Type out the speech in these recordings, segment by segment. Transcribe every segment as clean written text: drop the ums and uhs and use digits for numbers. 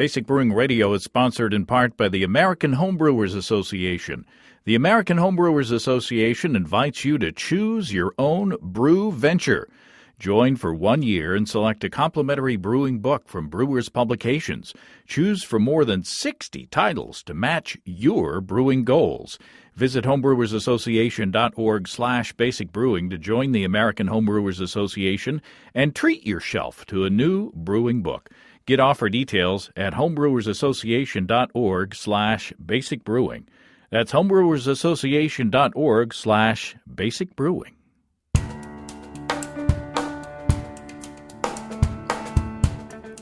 Basic Brewing Radio is sponsored in part by the American Homebrewers Association. The American Homebrewers Association invites you to choose your own brew venture. Join for 1 year and select a complimentary brewing book from Brewers Publications. Choose from more than 60 titles to match your brewing goals. Visit homebrewersassociation.org/basicbrewing to join the American Homebrewers Association and treat yourself to a new brewing book. Get offer details at homebrewersassociation.org/basicbrewing. That's homebrewersassociation.org/basicbrewing.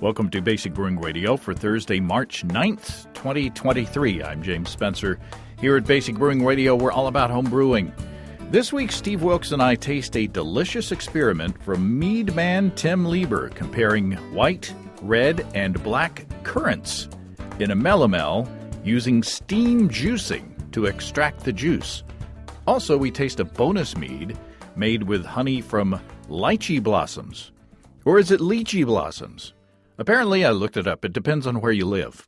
Welcome to Basic Brewing Radio for Thursday, March 9th, 2023. I'm James Spencer. Here at Basic Brewing Radio, we're all about home brewing. This week, Steve Wilkes and I taste a delicious experiment from Mead man Tim Leber, comparing white, red, and black currants in a melomel using steam juicing to extract the juice. Also, we taste a bonus mead made with honey from lychee blossoms. Or is it lychee blossoms? Apparently, I looked it up. It depends on where you live.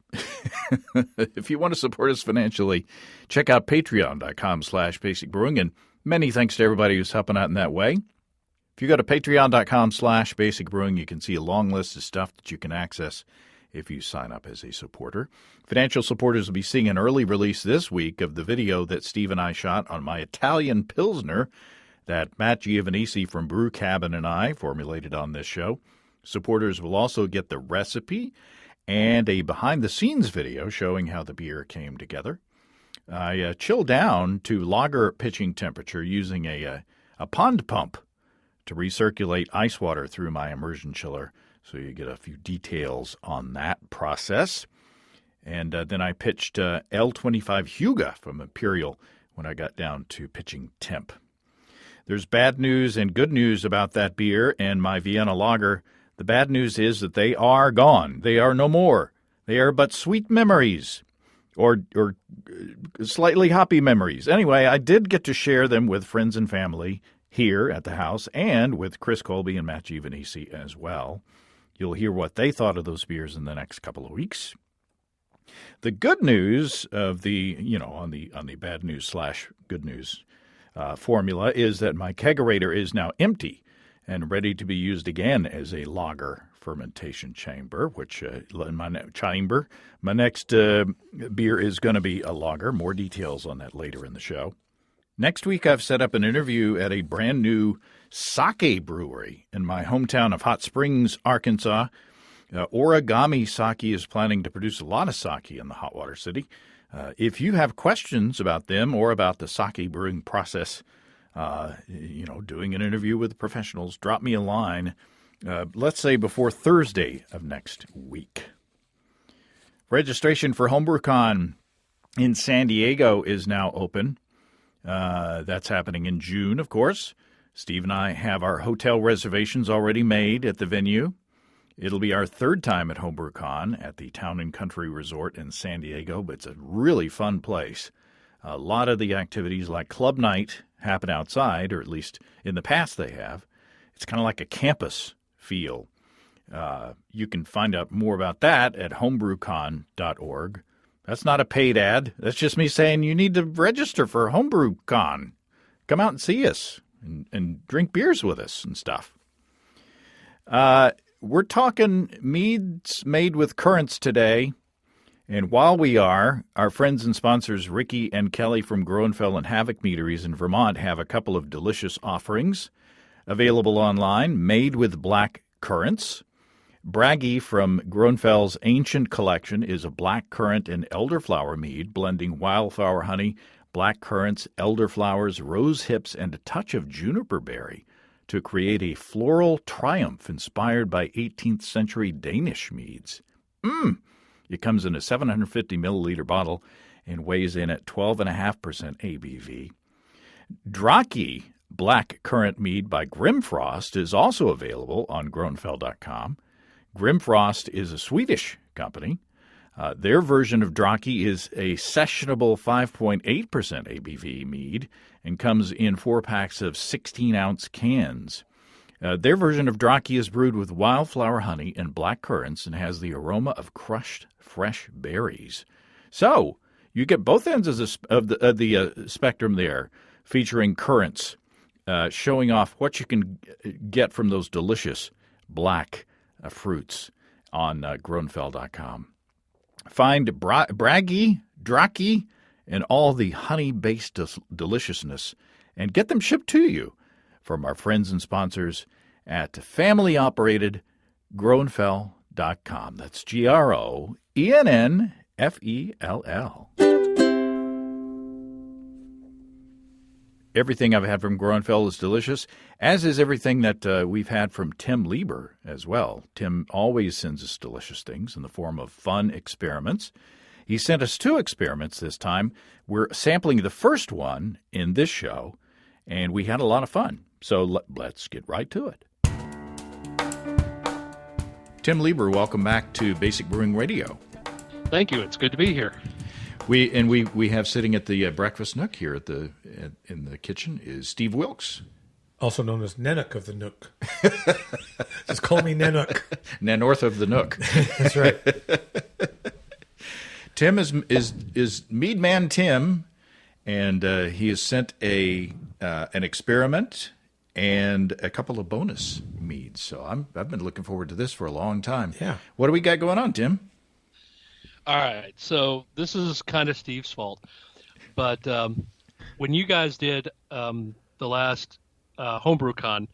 If you want to support us financially, check out patreon.com/basicbrewing. And many thanks to everybody who's helping out in that way. If you go to patreon.com/basicbrewing, you can see a long list of stuff that you can access if you sign up as a supporter. Financial supporters will be seeing an early release this week of the video that Steve and I shot on my Italian Pilsner that Matt Giovanisi from Brew Cabin and I formulated on this show. Supporters will also get the recipe and a behind-the-scenes video showing how the beer came together. I chilled down to lager pitching temperature using a pond pump to recirculate ice water through my immersion chiller, so you get a few details on that process. And then I pitched L25 Huga from Imperial when I got down to pitching temp. There's bad news and good news about that beer and my Vienna lager. The bad news is that they are gone. They are no more. They are but sweet memories, or slightly hoppy memories. Anyway, I did get to share them with friends and family here at the house and with Chris Colby and Matt Giovanisi as well. You'll hear what they thought of those beers in the next couple of weeks. The good news of the, on the bad news / good news formula is that my kegerator is now empty and ready to be used again as a lager fermentation chamber, which my next beer is going to be a lager. More details on that later in the show. Next week, I've set up an interview at a brand new sake brewery in my hometown of Hot Springs, Arkansas. Origami Sake is planning to produce a lot of sake in the hot water city. If you have questions about them or about the sake brewing process, doing an interview with the professionals, drop me a line, let's say before Thursday of next week. Registration for HomebrewCon in San Diego is now open. That's happening in June, of course. Steve and I have our hotel reservations already made at the venue. It'll be our third time at HomebrewCon at the Town & Country Resort in San Diego, but it's a really fun place. A lot of the activities like Club Night happen outside, or at least in the past they have. It's kind of like a campus feel. You can find out more about that at homebrewcon.org. That's not a paid ad. That's just me saying you need to register for HomebrewCon. Come out and see us and drink beers with us and stuff. We're talking meads made with currants today. And while we are, our friends and sponsors Ricky and Kelly from Groenfell and Havoc Meaderies in Vermont have a couple of delicious offerings available online, made with black currants. Braggie from Groenfell's Ancient Collection is a black currant and elderflower mead, blending wildflower honey, black currants, elderflowers, rose hips, and a touch of juniper berry to create a floral triumph inspired by 18th century Danish meads. It comes in a 750 milliliter bottle and weighs in at 12.5% ABV. Draki Black Currant Mead by Grimfrost is also available on Groenfell.com. Grimfrost is a Swedish company. Their version of Draki is a sessionable 5.8% ABV mead and comes in 4 packs of 16-ounce cans. Their version of Draki is brewed with wildflower honey and black currants and has the aroma of crushed fresh berries. So you get both ends of the spectrum there, featuring currants, showing off what you can get from those delicious black fruits on grownfell.com. Find Braggy, Draki, and all the honey-based deliciousness, and get them shipped to you from our friends and sponsors at family-operated grownfell.com. That's GROENNFELL. Everything I've had from Grownfell is delicious, as is everything that we've had from Tim Leber as well. Tim always sends us delicious things in the form of fun experiments. He sent us 2 experiments this time. We're sampling the first one in this show, and we had a lot of fun. So let's get right to it. Tim Leber, welcome back to Basic Brewing Radio. Thank you. It's good to be here. We have sitting at the breakfast nook here in the kitchen is Steve Wilkes, also known as Nanook of the Nook. Just call me Nanook. Nanorth of the Nook. That's right. Tim is Mead Man Tim, and he has sent an experiment and a couple of bonus meads. So I've been looking forward to this for a long time. Yeah. What do we got going on, Tim? All right. So this is kind of Steve's fault. But when you guys did the last HomebrewCon,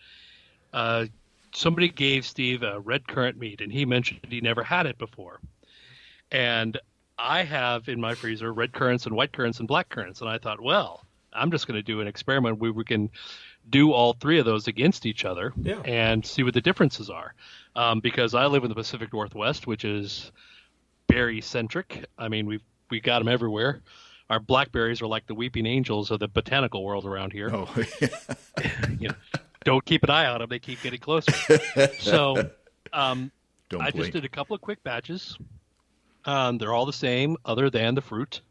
somebody gave Steve a red currant mead, and he mentioned he never had it before. And I have in my freezer red currants and white currants and black currants. And I thought, well, I'm just going to do an experiment where we can do all 3 of those against each other and see what the differences are. Because I live in the Pacific Northwest, which is berry-centric. I mean, we got them everywhere. Our blackberries are like the weeping angels of the botanical world around here. Oh, you know, don't keep an eye on them. They keep getting closer. So I just did a couple of quick batches. They're all the same other than the fruit.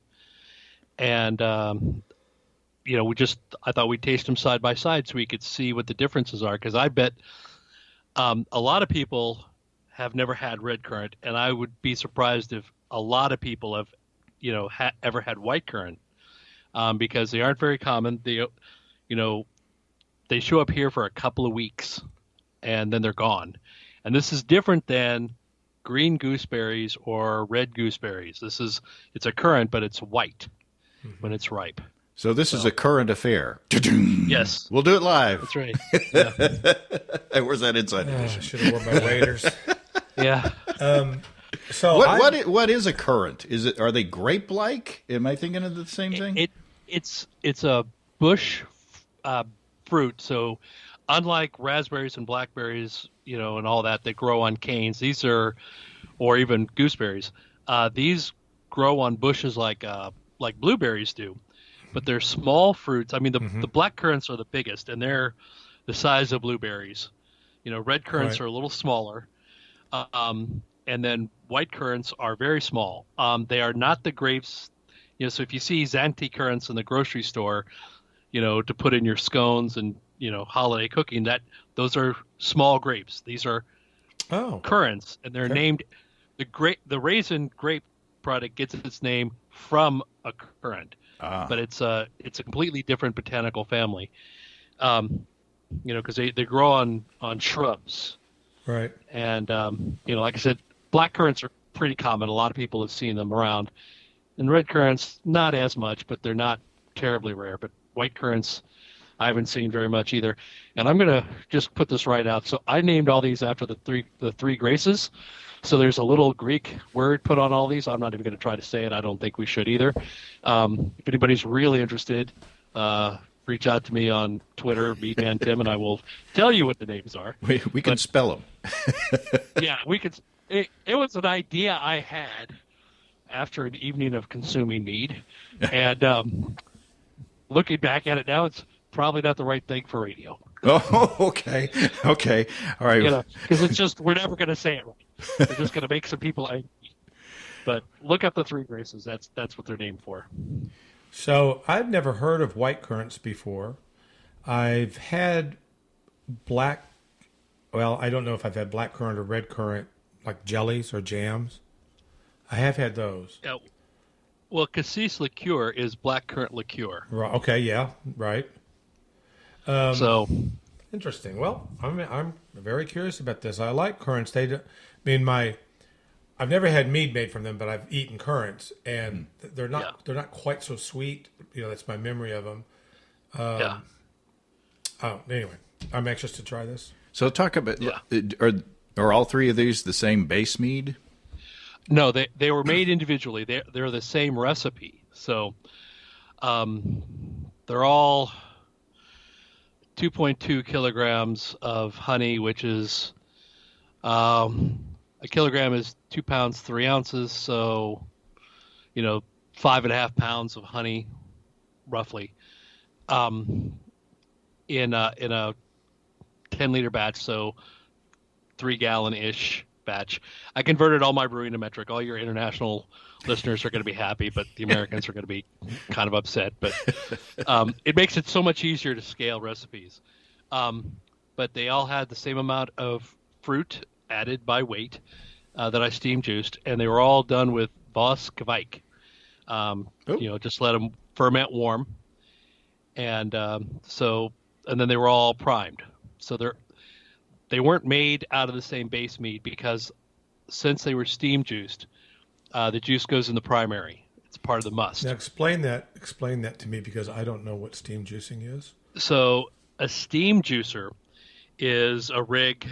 And, I thought we'd taste them side by side so we could see what the differences are. Because I bet a lot of people have never had red currant, and I would be surprised if a lot of people have, ever had white currant, because they aren't very common. They show up here for a couple of weeks, and then they're gone. And this is different than green gooseberries or red gooseberries. It's a currant, but it's white when it's ripe. So this is a current affair. Yes. We'll do it live. That's right. Yeah. Where's that inside edition? I should have worn my waders. Yeah. So what is a currant? Are they grape-like? Am I thinking of the same thing? It's a bush fruit. So unlike raspberries and blackberries, and all that grow on canes, or even gooseberries, these grow on bushes like blueberries do. But they're small fruits. I mean, the black currants are the biggest, and they're the size of blueberries. Red currants are a little smaller. And then white currants are very small. They are not the grapes. So if you see Zante currants in the grocery store, to put in your scones and, holiday cooking, those are small grapes. These are currants, and they're named the raisin grape product gets its name from a currant. But it's a completely different botanical family. Because they grow on shrubs. Right. And, like I said, black currants are pretty common. A lot of people have seen them around. And red currants, not as much, but they're not terribly rare. But white currants, I haven't seen very much either. And I'm going to just put this right out. So I named all these after the three graces. So there's a little Greek word put on all these. I'm not even going to try to say it. I don't think we should either. If anybody's really interested, reach out to me on Twitter, Mead Man Tim, and I will tell you what the names are. We can spell them. Yeah, we could. It was an idea I had after an evening of consuming mead, and looking back at it now, it's probably not the right thing for radio. Oh, okay, all right. Because it's just we're never going to say it right. We're just going to make some people angry. But look up the three graces. That's what they're named for. So I've never heard of white currants before. I've had black well, I don't know if I've had black currant or red currant, like jellies or jams. I have had those. Yeah. Well, cassis liqueur is black currant liqueur. Right, okay, yeah, right. Um, So, Interesting. Well, I'm very curious about this. I like currants. I mean, I've never had mead made from them, but I've eaten currants, and they're not quite so sweet. You know, that's my memory of them. yeah. Oh, anyway, I'm anxious to try this. So talk about, Yeah. are all three of these the same base mead? No, they were made individually. They're the same recipe. So, they're all 2.2 kilograms of honey, which is a kilogram is 2 pounds 3 ounces. So, 5.5 pounds of honey, roughly, in a 10-liter batch. So 3-gallon ish batch. I converted all my brewing to metric. All your international listeners are going to be happy, but the Americans are going to be kind of upset. But it makes it so much easier to scale recipes. But they all had the same amount of fruit added by weight that I steam juiced, and they were all done with Voss Kveik. Just let them ferment warm, and then they were all primed. So they weren't made out of the same base mead because since they were steam juiced, the juice goes in the primary. It's part of the must. Now explain that to me because I don't know what steam juicing is. So a steam juicer is a rig.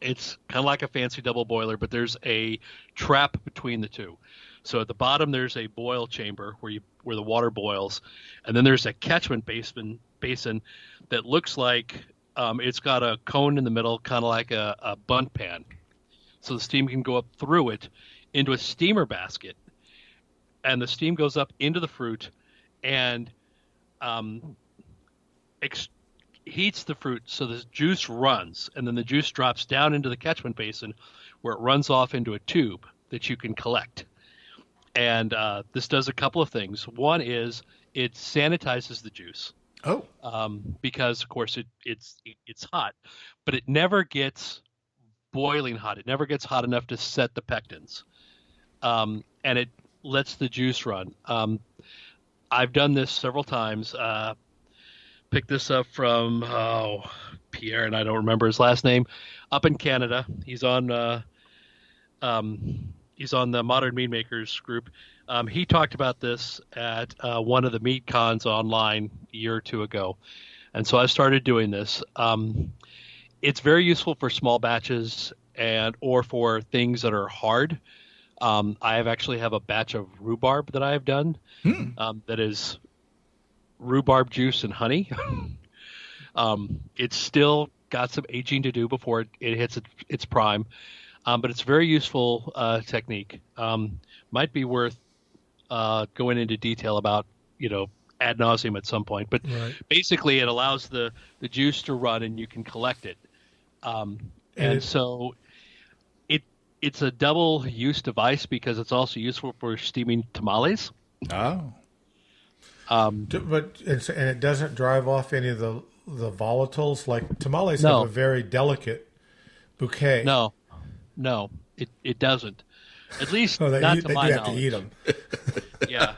It's kind of like a fancy double boiler, but there's a trap between the two. So at the bottom there's a boil chamber where the water boils, and then there's a catchment basin that looks like it's got a cone in the middle, kind of like a bunt pan. So the steam can go up through it into a steamer basket, and the steam goes up into the fruit and heats the fruit so the juice runs, and then the juice drops down into the catchment basin where it runs off into a tube that you can collect. And this does a couple of things. One is it sanitizes the juice. Oh, because of course it's hot, but it never gets boiling hot. It never gets hot enough to set the pectins, and it lets the juice run. I've done this several times. Picked this up from Pierre, and I don't remember his last name, up in Canada. He's on the Modern Mead Makers group. He talked about this at one of the mead cons online a year or two ago, and so I started doing this. It's very useful for small batches or for things that are hard. I actually have a batch of rhubarb that I have done that is rhubarb juice and honey. It's still got some aging to do before it hits its prime, but it's a very useful technique. Might be worth going into detail about, ad nauseum at some point. But basically it allows the juice to run and you can collect it. So it's a double use device because it's also useful for steaming tamales. Oh. But it doesn't drive off any of the volatiles. Like tamales have a very delicate bouquet. No, it doesn't. At least not to my you knowledge. have to eat them. Yeah.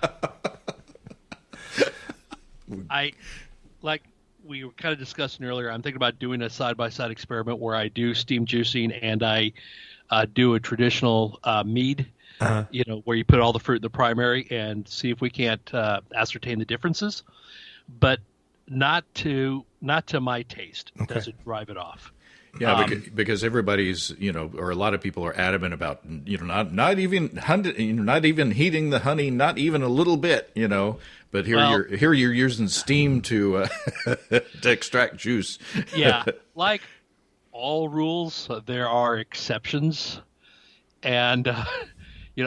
Like we were kind of discussing earlier, I'm thinking about doing a side-by-side experiment where I do steam juicing and I do a traditional mead, where you put all the fruit in the primary and see if we can't ascertain the differences. But not to my taste. Okay. Does it drive it off? Yeah, because everybody's, or a lot of people are adamant about, not even heating the honey, not even a little bit, But here you're using steam to to extract juice. Yeah, like all rules, there are exceptions, and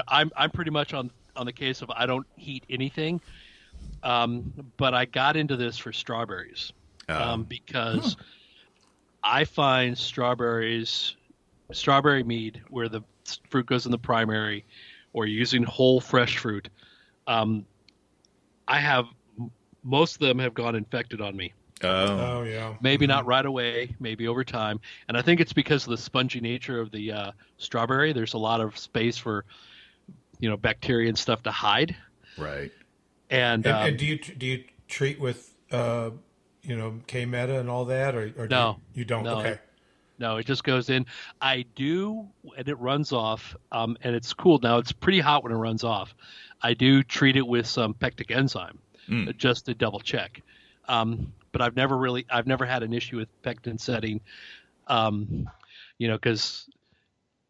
I'm pretty much on the case of I don't heat anything. But I got into this for strawberries because I find strawberry mead where the fruit goes in the primary, or using whole fresh fruit. Most of them have gone infected on me Oh, yeah. Maybe not right away, maybe over time. And I think it's because of the spongy nature of the strawberry. There's a lot of space for, bacteria and stuff to hide. Right. And do you treat with K-Meta and all that, or no, you don't? no, Okay. No, it just goes in. I do, and it runs off, and it's cool. Now, it's pretty hot when it runs off. I do treat it with some pectic enzyme, just to double check. But I've never had an issue with pectin setting, because,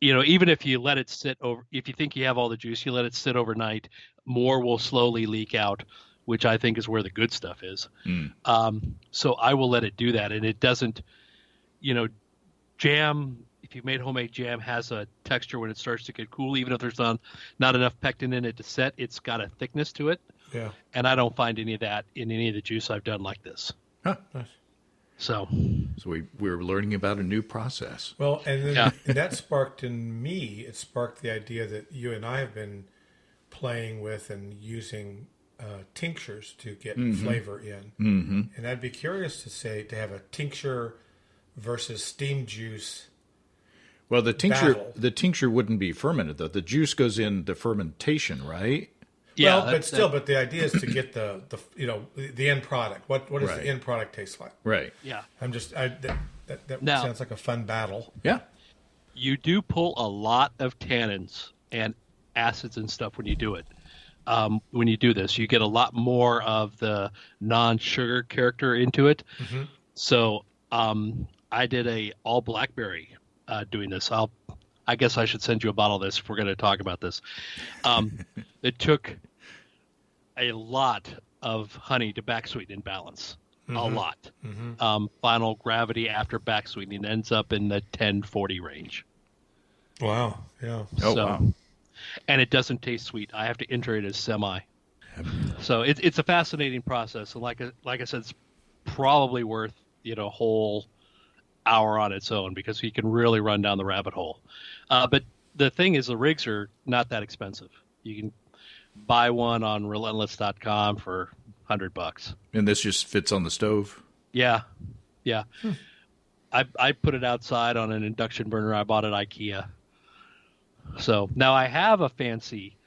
even if you let it sit if you think you have all the juice, you let it sit overnight, more will slowly leak out, which I think is where the good stuff is. So I will let it do that, and it doesn't, jam, if you've made homemade jam, has a texture when it starts to get cool. Even if there's not enough pectin in it to set, it's got a thickness to it. Yeah. And I don't find any of that in any of the juice I've done like this. Huh. Nice. So we're learning about a new process. Well, and then and that sparked in me, it sparked the idea that you and I have been playing with and using tinctures to get flavor in. Mm-hmm. And I'd be curious to have a tincture versus steam juice. Well, the battle. tincture wouldn't be fermented though. The juice goes in the fermentation, right? yeah, Well, but the idea is to get the end product. What does Right. the end product taste like? Right. yeah. That Now- sounds like a fun battle. Yeah. You do pull a lot of tannins and acids and stuff when you do it. When you do this, you get a lot more of the non-sugar character into it. Mm-hmm. So I did a all blackberry doing this. I guess I should send you a bottle of this if we're going to talk about this. It took a lot of honey to back sweeten in balance. A lot. Mm-hmm. Final gravity after back sweetening ends up in the 1040 range. Wow. Yeah. Oh, wow. And it doesn't taste sweet. I have to enter it as semi. So it's a fascinating process. And like I said, it's probably worth a whole hour on its own because you can really run down the rabbit hole. But the thing is, the rigs are not that expensive. You can buy one on relentless.com for $100. And this just fits on the stove? Yeah. I put it outside on an induction burner I bought at IKEA. So now I have a fancy,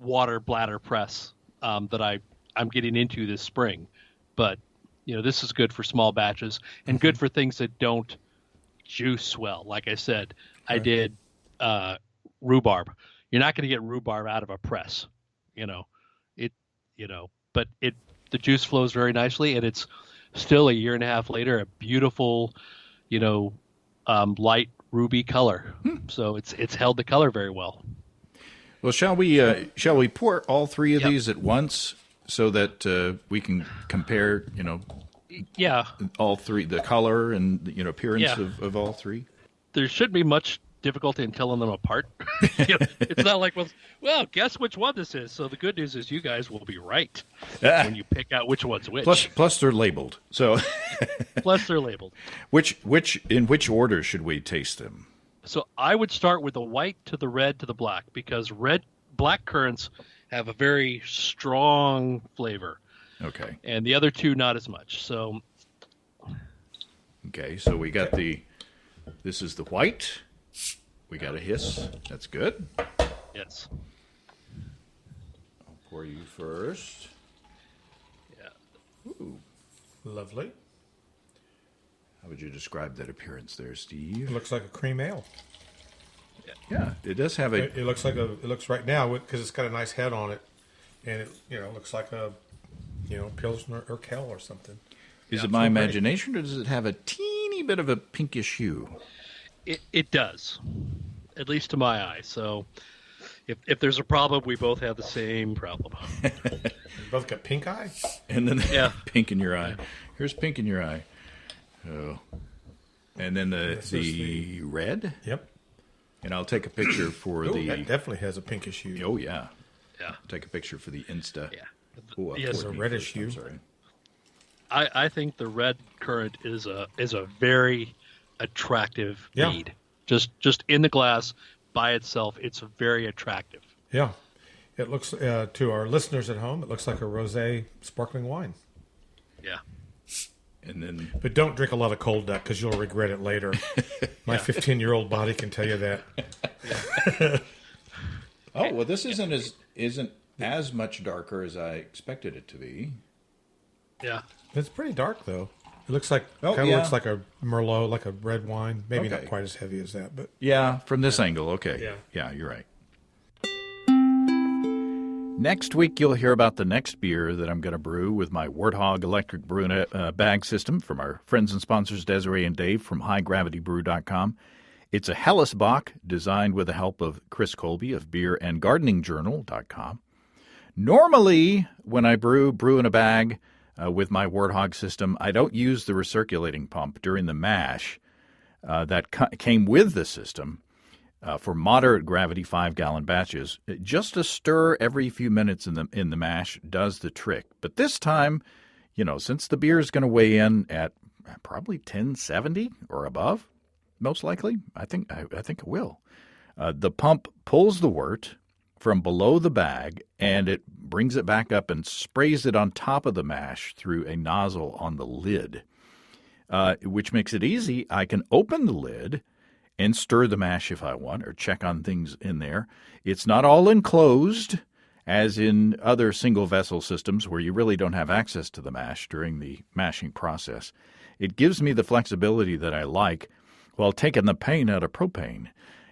water bladder press that I'm getting into this spring. But, this is good for small batches and good for things that don't juice well. Like I said, I did rhubarb. You're not going to get rhubarb out of a press, but the juice flows very nicely, and it's still a year and a half later, a beautiful, light ruby color. So it's held the color very well. Well, shall we pour all three of these at once so that we can compare, Yeah. all three, the color and appearance of all three? There shouldn't be much difficulty in telling them apart. It's not like, well, guess which one this is. So the good news is you guys will be right when you pick out which one's which. Plus they're labeled. So Plus they're labeled. In which order should we taste them? So I would start with the white to the red to the black because black currants have a very strong flavor. Okay. And the other two not as much. So okay, so we got this is the white. We got a hiss. That's good. yes. I'll pour you first. Yeah. Ooh. Lovely. How would you describe that appearance there, Steve? It looks like a cream ale. Yeah, it does have a. It looks right now because it's got a nice head on it, and it looks like a Pilsner or Kel or something. Is it my imagination, or does it have a teeny bit of a pinkish hue? It does, at least to my eye. So if there's a problem, we both have the same problem. You both got pink eye? And then pink in your eye. Here's pink in your eye. Oh. And then the red? Yep. And I'll take a picture for Ooh, the... that definitely has a pinkish hue. Oh, yeah. Yeah. Take a picture for the Insta. Yeah. Oh, Yes, a reddish hue. I'm sorry. I think the red currant is a very attractive mead. Just in the glass by itself, it's very attractive. Yeah. It looks, to our listeners at home, it looks like a rosé sparkling wine. Yeah. And then, but don't drink a lot of cold duck because you'll regret it later. My 15-year-old body can tell you that. oh well, this isn't as much darker as I expected it to be. Yeah. It's pretty dark though. It looks like looks like a Merlot, like a red wine. Maybe not quite as heavy as that, but yeah, from this angle, okay. Yeah, you're right. Next week, you'll hear about the next beer that I'm going to brew with my Warthog electric brew bag system from our friends and sponsors Desiree and Dave from HighGravityBrew.com. It's a Hellesbock designed with the help of Chris Colby of BeerandGardeningJournal.com. Normally, when I brew in a bag with my Warthog system, I don't use the recirculating pump during the mash that came with the system. For moderate gravity 5-gallon batches, just a stir every few minutes in the mash does the trick. But this time, since the beer is going to weigh in at probably 1070 or above, most likely, I think it will. The pump pulls the wort from below the bag and it brings it back up and sprays it on top of the mash through a nozzle on the lid, which makes it easy. I can open the lid and stir the mash if I want, or check on things in there. It's not all enclosed, as in other single-vessel systems where you really don't have access to the mash during the mashing process. It gives me the flexibility that I like while taking the pain out of propane.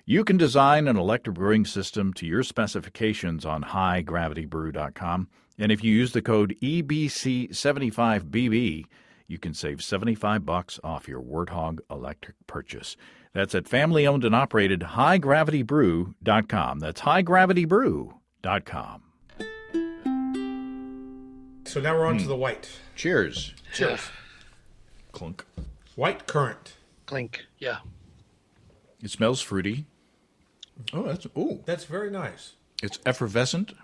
You can design an electric brewing system to your specifications on HighGravityBrew.com, and if you use the code EBC75BB, you can save $75 off your Warthog electric purchase. That's at family-owned and operated HighGravityBrew.com. That's HighGravityBrew.com. So now we're on to the white. Cheers. Cheers. Clunk. White currant. Clink. Yeah. It smells fruity. That's very nice. It's effervescent.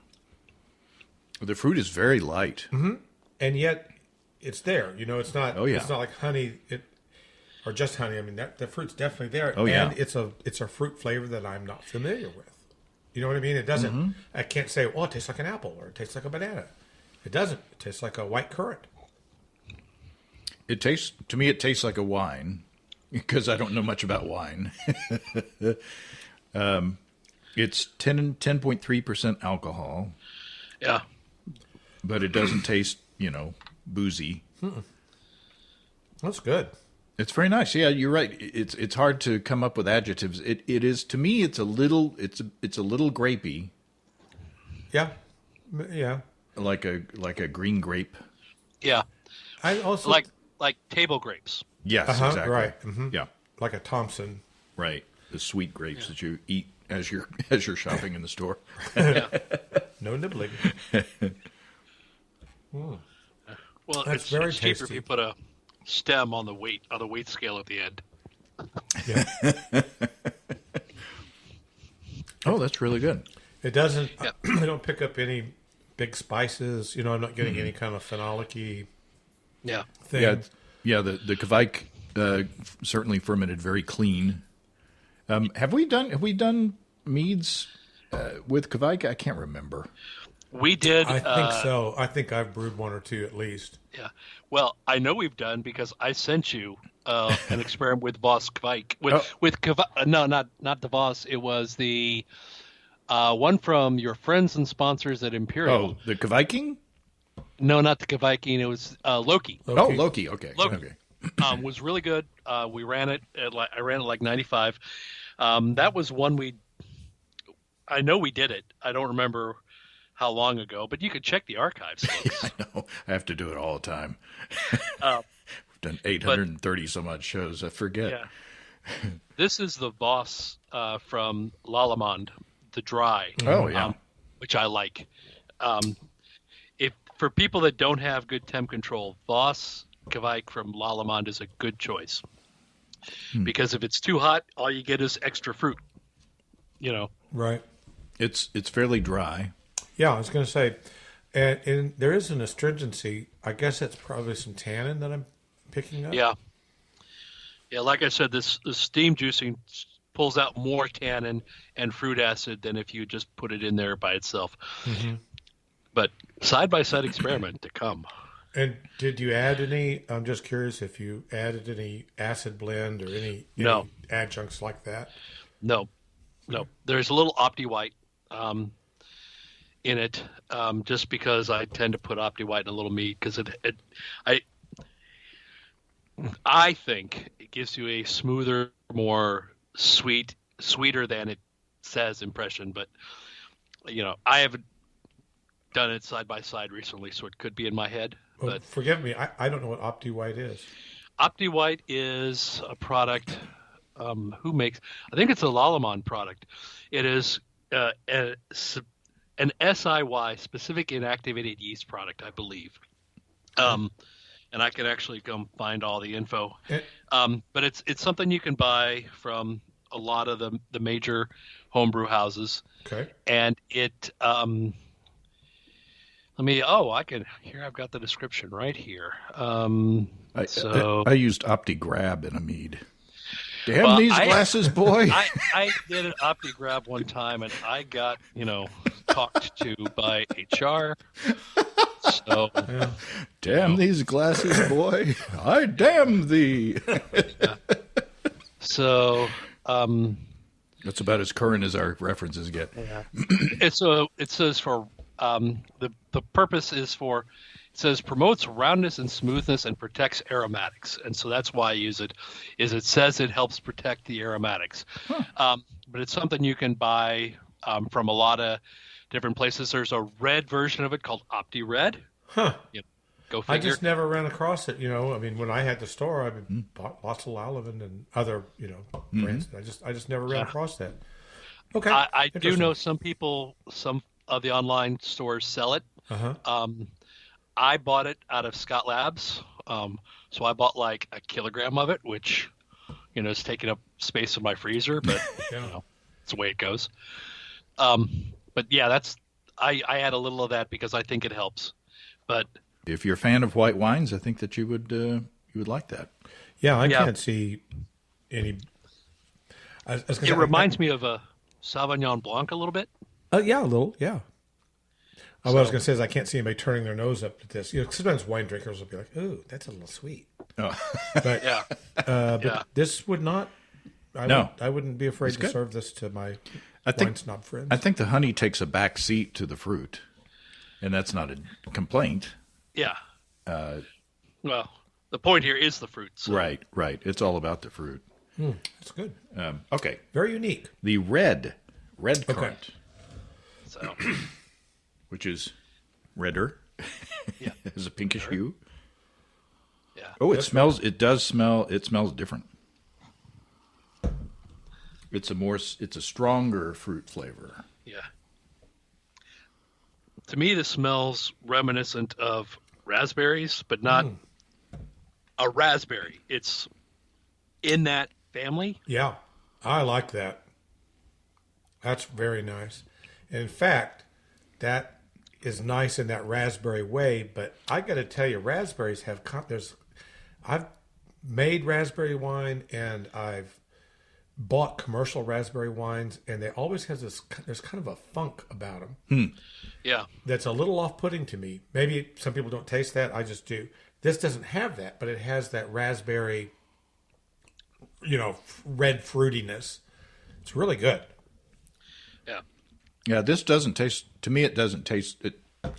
The fruit is very light. Mm-hmm. And yet it's there. It's not it's not like honey. Or just honey. I mean, the fruit's definitely there. Oh, yeah. And it's a fruit flavor that I'm not familiar with. You know what I mean? It doesn't. Mm-hmm. I can't say, it tastes like an apple or it tastes like a banana. It doesn't. It tastes like a white currant. To me, it tastes like a wine because I don't know much about wine. It's 10.3% alcohol. Yeah. But it doesn't taste, boozy. Mm-mm. That's good. It's very nice. Yeah, you're right. It's hard to come up with adjectives. It is, to me, it's a little grapey. Yeah. Yeah. Like a green grape. Yeah. I also like table grapes. Yes, exactly. Right. Mm-hmm. Yeah. Like a Thompson. Right. The sweet grapes that you eat as you're shopping in the store. Yeah. No nibbling. Well, That's it's very cheaper tasty. if you put a stem on the weight scale at the end. Yeah. Oh, that's really good. It doesn't. I don't pick up any big spices. I'm not getting any kind of phenolic-y thing. Yeah. The Kvike certainly fermented very clean. Have we done meads with Kvike? I can't remember. We did. I think so. I think I've brewed one or two at least. Yeah. Well, I know we've done because I sent you an experiment with Voss Kvike. With Kvike. No, not the Voss. It was the one from your friends and sponsors at Imperial. Oh, the Kviking? No, not the Kviking. It was Loki. Oh, Loki. Okay. Loki. Okay. Was really good. We ran it I ran it like 95. That was one I know we did it. I don't remember how long ago, but you could check the archives. I know. I have to do it all the time. We've done 830 some odd shows. I forget. Yeah. This is the Voss from Lallemand, the dry. Oh, yeah. Which I like. If for people that don't have good temp control, Voss Kvike from Lallemand is a good choice. Because if it's too hot, all you get is extra fruit. Right. It's fairly dry. Yeah, I was going to say, and there is an astringency. I guess that's probably some tannin that I'm picking up. Yeah. Yeah, like I said, this steam juicing pulls out more tannin and fruit acid than if you just put it in there by itself. Mm-hmm. But side-by-side experiment to come. And did you add any? I'm just curious if you added any acid blend or any No. adjuncts like that. No. There's a little Opti White in it, just because I tend to put Opti White in a little mead because I think it gives you a smoother, more sweeter than it says impression. But I haven't done it side by side recently, so it could be in my head. Well, But forgive me, I don't know what Opti White is. Opti White is a product. Who makes? I think it's a Lallemand product. It is an SIY, specific inactivated yeast product, I believe. And I could actually come find all the info. But it's something you can buy from a lot of the major homebrew houses. Okay. And it I've got the description right here. I used OptiGrab in a mead. Damn Well, these glasses, boy! I did an OptiGrab one time, and I got talked to by HR. So Damn these glasses, boy! I damn thee. So that's about as current as our references get. yeah. It says for the purpose is for. It says promotes roundness and smoothness and protects aromatics, and so that's why I use it. It says it helps protect the aromatics, but it's something you can buy from a lot of different places. There's a red version of it called Opti Red. Huh. Go figure. I just never ran across it. I mean, when I had the store, I bought lots of Lallemand and other brands. I just never ran across that. Okay. I do know some of the online stores sell it. Uh-huh. I bought it out of Scott Labs, so I bought like a kilogram of it, which is taking up space in my freezer, but it's the way it goes. But yeah, I add a little of that because I think it helps. But if you're a fan of white wines, I think that you would like that. Yeah, I can't see any. It reminds me of a Sauvignon Blanc a little bit. Yeah, a little. Yeah. What I was going to say is I can't see anybody turning their nose up at this. Sometimes wine drinkers will be like, "Ooh, that's a little sweet." Oh. But Yeah. But this would not. I wouldn't be afraid to serve this to my wine snob friends. I think the honey takes a back seat to the fruit, and that's not a complaint. Yeah. Well, the point here is the fruit. So. Right. It's all about the fruit. That's good. Okay. Very unique. The red currant, So. which is redder, has a pinkish hue. Yeah. Oh, it smells different. It's a stronger fruit flavor. Yeah. To me, this smells reminiscent of raspberries, but not a raspberry. It's in that family. Yeah, I like that. That's very nice. And in fact, that is nice in that raspberry way. But I got to tell you, raspberries have I've made raspberry wine and I've bought commercial raspberry wines, and they always have there's kind of a funk about them. Yeah. That's a little off-putting to me. Maybe some people don't taste that. I just do. This doesn't have that, but it has that raspberry, red fruitiness. It's really good. Yeah. Yeah, this doesn't taste, to me, it doesn't taste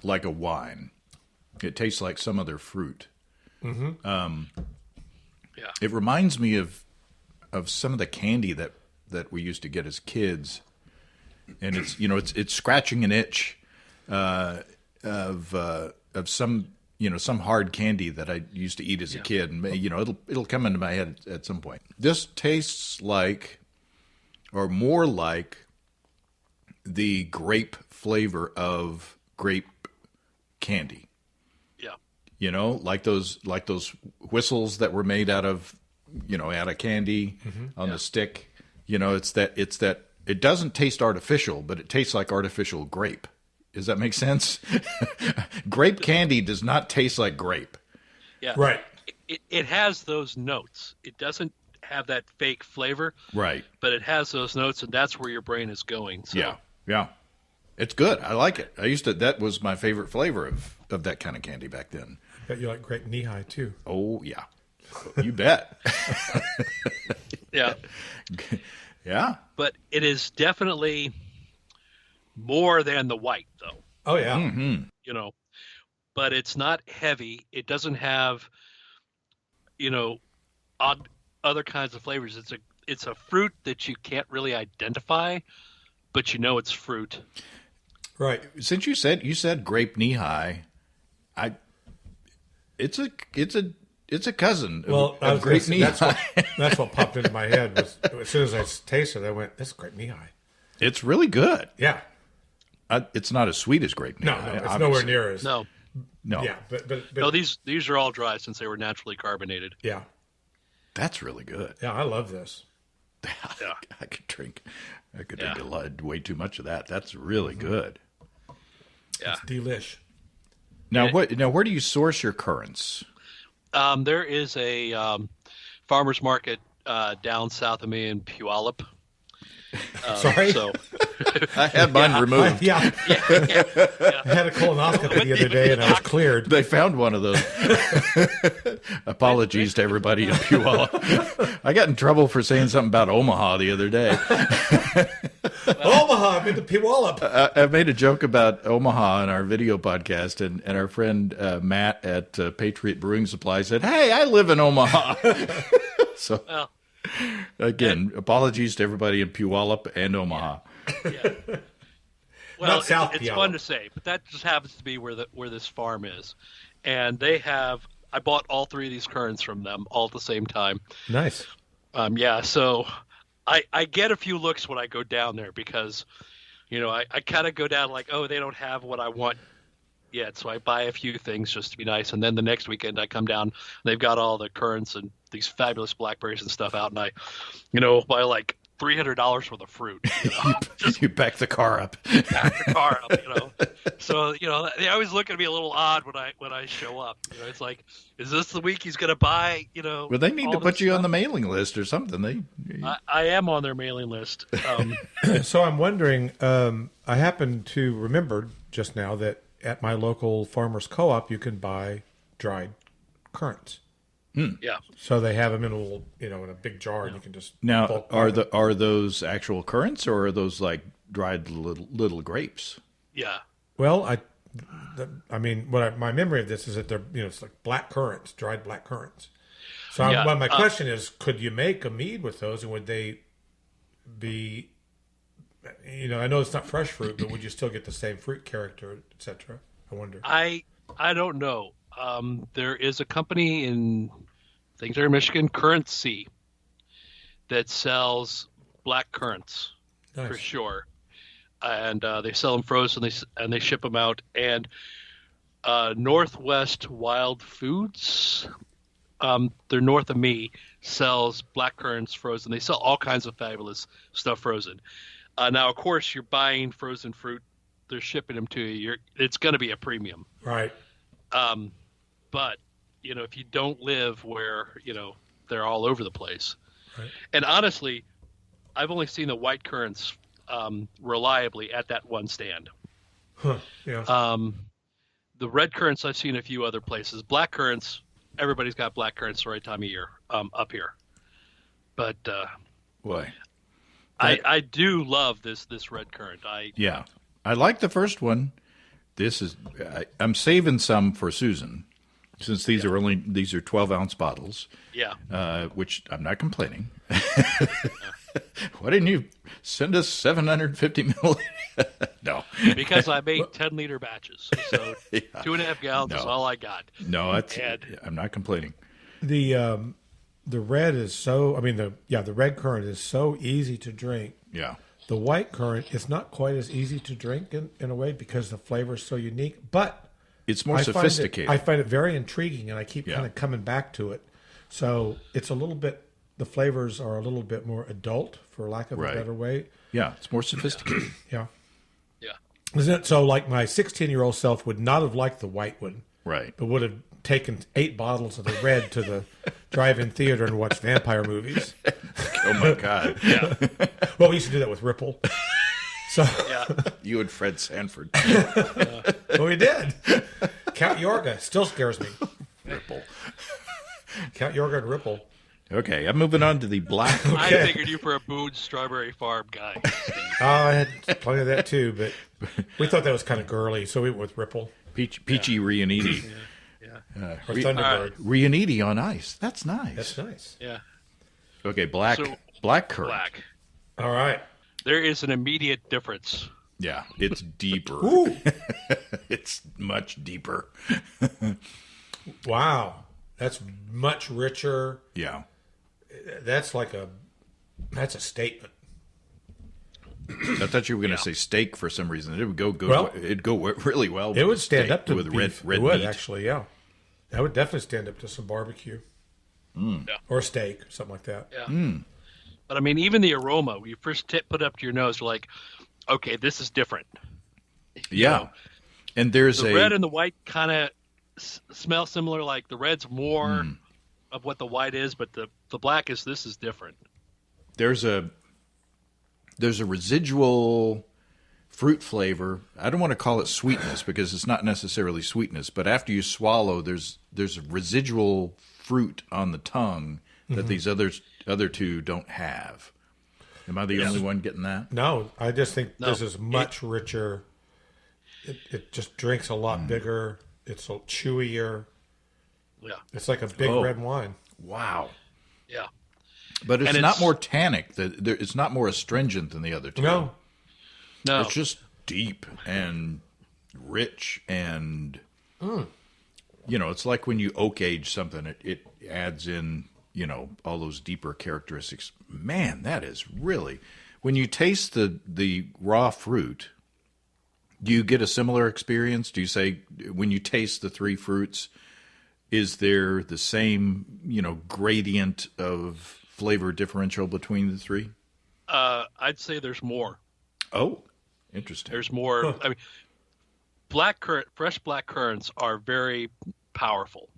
like a wine. It tastes like some other fruit. Mm-hmm. Yeah. It reminds me of some of the candy that we used to get as kids. And it's scratching an itch of some hard candy that I used to eat as a kid, and it'll come into my head at some point. This tastes like, or more like, the grape flavor of grape candy. Yeah. Like those whistles that were made out of candy on the stick. It's that. It doesn't taste artificial, but it tastes like artificial grape. Does that make sense? Grape candy does not taste like grape. Yeah. Right. It has those notes. It doesn't have that fake flavor. Right. But it has those notes, and that's where your brain is going. So. Yeah. It's good. I like it. That was my favorite flavor of that kind of candy back then. Bet you like grape knee-high, too. Oh, yeah. You bet. Yeah. Yeah. But it is definitely more than the white, though. Oh, yeah. Mm-hmm. You know, but it's not heavy. It doesn't have, odd other kinds of flavors. It's a fruit that you can't really identify, but you know it's fruit. Right. Since you said grape knee-high, it's a cousin of grape knee-high. That's what popped into my head. Was as soon as I tasted it, I went, "This is grape knee-high." It's really good. Yeah. It's not as sweet as grape knee-high. No, it's obviously. nowhere near as. No. Yeah, but No, these are all dry since they were naturally carbonated. yeah, That's really good. yeah, I love this. Yeah. I could drink a lot, way too much of that. That's really good. Yeah. It's delish. Now, where do you source your currants? There is a farmer's market down south of me in Puyallup. Sorry? So I had mine removed. I had a colonoscopy the other day, and I was cleared. They found one of those. Apologies to everybody in Puyallup. I got in trouble for saying something about Omaha the other day. Omaha, I've been to Puyallup. I made a joke about Omaha in our video podcast, and our friend Matt at Patriot Brewing Supply said, "Hey, I live in Omaha." So, well, again, apologies to everybody in Puyallup and Omaha. yeah. Well, Not South it's Puyallup. fun to say, but that just happens to be where this farm is, and they have. I bought all three of these currants from them all at the same time. Nice. So I get a few looks when I go down there because, I kind of go down like, oh, they don't have what I want yet. So I buy a few things just to be nice. And then the next weekend I come down, and they've got all the currants and these fabulous blackberries and stuff out. And I, buy like $300 worth of fruit. You back the car up. Back the car up, So, they always look at me a little odd when I show up. It's like, is this the week he's going to buy, Well, they need to all put this you on stuff? the mailing list or something. I am on their mailing list. So I'm wondering, I happen to remember just now that at my local farmer's co-op, you can buy dried currants. Yeah. So they have them in a little, in a big jar, and you can just Now, bulk buy them. are those actual currants, or are those like dried little grapes? Yeah. Well, my memory of this is that they're, it's like black currants, dried black currants. So Yeah, my question is, could you make a mead with those, and would they be, I know it's not fresh fruit, but would you still get the same fruit character, etc.? I wonder. I don't know. There is a company in, I think they're in Michigan, Currant, that sells black currants Nice. for sure, and they sell them frozen. They ship them out. And Northwest Wild Foods, they're north of me, sells black currants frozen. They sell all kinds of fabulous stuff frozen. Now, of course, you're buying frozen fruit. They're shipping them to you. It's going to be a premium. Right. But, if you don't live where, they're all over the place. Right. And honestly, I've only seen the white currants reliably at that one stand. Huh. Yeah. The red currants I've seen a few other places. Black currants, everybody's got black currants the right time of year up here. But Boy. I do love this red currant. Yeah. I like the first one. I'm saving some for Susan, since these are 12-ounce bottles. Yeah. Which I'm not complaining. Why didn't you send us 750 milliliters? No. Because I made 10-liter batches. So 2.5 gallons is all I got. No, I'm not complaining. The red is so. The red currant is so easy to drink. Yeah. The white currant is not quite as easy to drink in a way because the flavor is so unique, but It's more sophisticated. I find it very intriguing, and I keep Yeah. kind of coming back to it. So it's a little bit. The flavors are a little bit more adult, for lack of a Right. better way. Yeah, it's more sophisticated. Yeah. Yeah. Isn't it? So, like, my 16-year-old self would not have liked the white one, Right. but would have taken 8 bottles of the red to the drive-in theater and watched vampire movies. Oh, my God. Yeah. Well, we used to do that with Ripple. So, Yeah. You and Fred Sanford. well, we did. Count Yorga still scares me. Ripple. Count Yorga and Ripple. Okay, I'm moving on to the black. I figured you for a Boone's Strawberry Farm guy. Oh, I had plenty of that too, but we thought that was kind of girly, so we went with Ripple. Peachy Rianiti. Or Thunderbird. Rianiti on ice. That's nice. That's nice. Yeah. Okay, black currant. Black. All right. There is an immediate difference. Yeah, it's deeper. Ooh. It's much deeper. Wow. That's much richer. Yeah. That's a statement. I thought you were going to say steak for some reason. It would go good. Well, It'd go really well. It would with stand steak, up to with beef. red It would meat. actually, yeah. That would definitely stand up to some barbecue. Yeah. Or steak, something like that. Yeah. But I mean, even the aroma, when you first put it up to your nose, you're like, okay, this is different. Yeah. know, And there's the red and the white kind of smell similar. Like the red's more of what the white is, but the black is different. there's a residual fruit flavor. I don't want to call it sweetness because it's not necessarily sweetness, but after you swallow, there's residual fruit on the tongue that these other two don't have. Am I the only one getting that? No, I just think this is much richer. It just drinks a lot bigger. It's a chewier. Yeah. It's like a big red wine. Wow. Yeah. But it's And not it's- more tannic. It's not more astringent than the other two. No. No. It's just deep and rich and, it's like when you oak age something, it adds in, all those deeper characteristics. Man, that is really, when you taste the raw fruit, do you get a similar experience? Do you say when you taste the three fruits, is there the same, gradient of flavor differential between the three? I'd say there's more. Oh, interesting. There's more. I mean, fresh black currants are very powerful.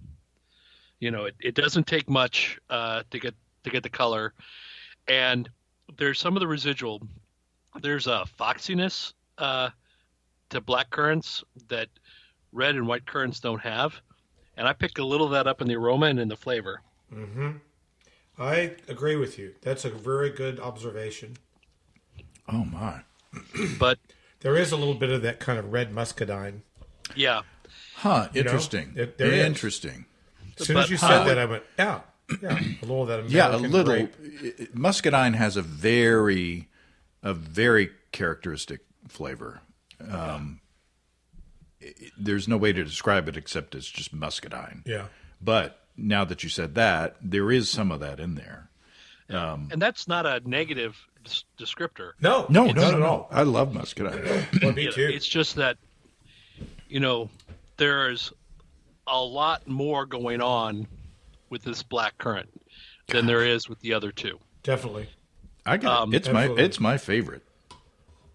It doesn't take much to get the color, and there's some of the residual. There's a foxiness to black currants that red and white currants don't have, and I picked a little of that up in the aroma and in the flavor. Mm-hmm. I agree with you. That's a very good observation. Oh my! But There is a little bit of that kind of red muscadine. yeah, Huh? You know, Interesting. there is. Interesting. As soon as you said that, I went, yeah, a little of that American Yeah, a little. grape. Muscadine has a very characteristic flavor. There's no way to describe it except it's just muscadine. Yeah. But now that you said that, there is some of that in there. and that's not a negative descriptor. No, No, not no, at no. all. I love muscadine. Well, me too. It's just that, there's a lot more going on with this black currant than there is with the other two. Definitely. I get it. Absolutely. It's my favorite.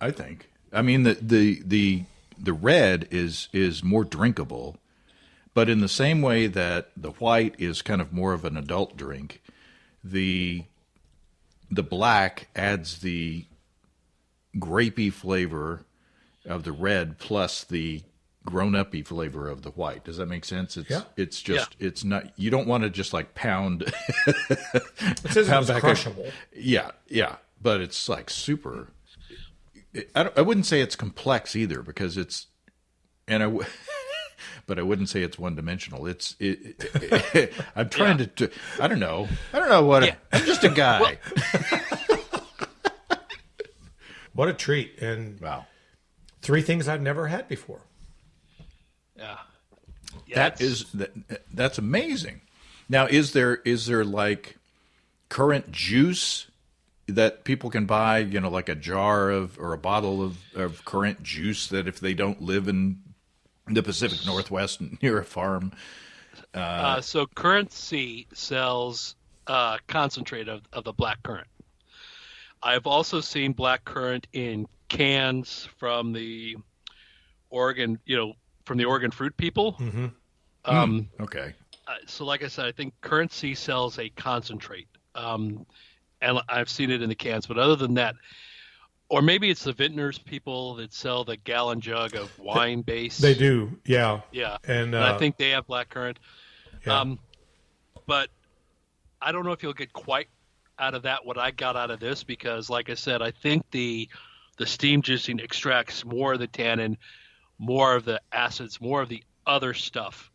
I think. I mean the red is more drinkable, but in the same way that the white is kind of more of an adult drink, the black adds the grapey flavor of the red plus the grown-uppy flavor of the white. Does that make sense? It's just it's not. You don't want to just like pound. It says Pound it's back crushable. Yeah, but it's like super. I wouldn't say it's complex either because it's, but I wouldn't say it's one-dimensional. I'm trying to. I don't know what. Yeah. I'm just a guy. What a treat. And Wow. 3 things I've never had before. Yeah. That's amazing. Now, is there like currant juice that people can buy? Like a jar or a bottle of currant juice that if they don't live in the Pacific Northwest near a farm. So Currant C sells concentrate of the black currant. I've also seen black currant in cans from the Oregon, from the Oregon fruit people. Mm-hmm. Okay. So like I said, I think Currant C sells a concentrate. And I've seen it in the cans, but other than that, or maybe it's the vintners people that sell the gallon jug of wine base. They do, yeah. Yeah. And I think they have black currant. Yeah. But I don't know if you'll get quite out of that what I got out of this, because, like I said, I think the steam juicing extracts more of the tannin, more of the acids, more of the other stuff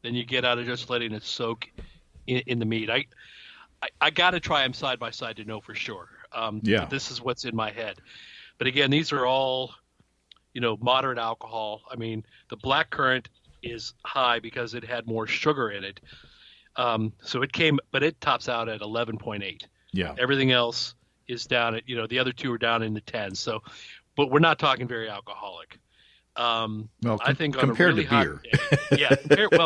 than you get out of just letting it soak in the meat. I got to try them side by side to know for sure. But this is what's in my head. But again, these are all, moderate alcohol. I mean, the black currant is high because it had more sugar in it. So it tops out at 11.8. Yeah. Everything else is down at, the other two are down in the 10s. So, but we're not talking very alcoholic. I think compared to beer.